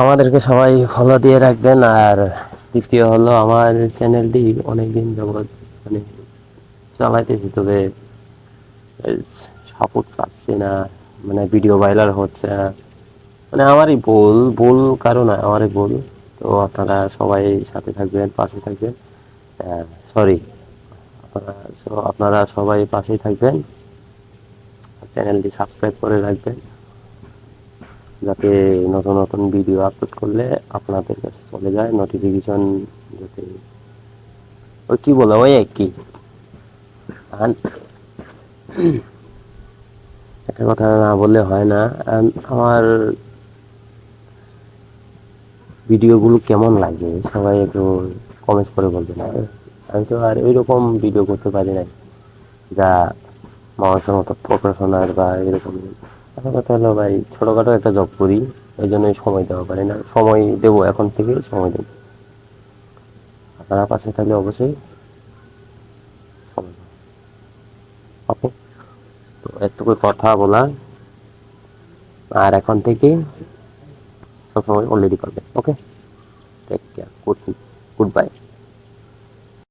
আমাদেরকে সবাই ফলো দিয়ে রাখবেন। আর দ্বিতীয় হলো, আমার চ্যানেলটি অনেকদিন যাবৎ মানে চালাইতেছি, তবে সাপোর্ট পাচ্ছি না, মানে ভিডিও ভাইরাল হচ্ছে না। মানে আমারই ভুল, ভুল কারো না, আমারই ভুল। তো আপনারা সবাই সাথে থাকবেন, পাশে থাকবেন। সরি, আপনারা সবাই পাশেই থাকবেন, চ্যানেলটি সাবস্ক্রাইব করে রাখবেন, যাতে নতুন নতুন ভিডিও আপলোড করলে আপনাদের কাছে চলে যায় নোটিফিকেশন। যাতে ওই কি বলে, ওই একই একটা কথা না বললে হয় না। আমার ভিডিওগুলো কেমন লাগে সবাই একটু কমেন্টস করে বলবেন। আমি তো আর ওইরকম ভিডিও করতে পারি না যা মানুষের মতো প্রফেশনাল বা এরকম। আমার কথা হলো ভাই, ছোটখাটো একটা জব করি, এই জন্যই সময় দেওয়া পারি না। সময় দেবো, এখন থেকে সময় দেবো। আপনারা পাশে থাকলে অবশ্যই সময় দেবো। ওকে, তো এতটুকু কথা বলা, আর এখন থেকে সবসময় অলরেডি করবেন। ওকে, টেক কেয়ার, গুড বাই।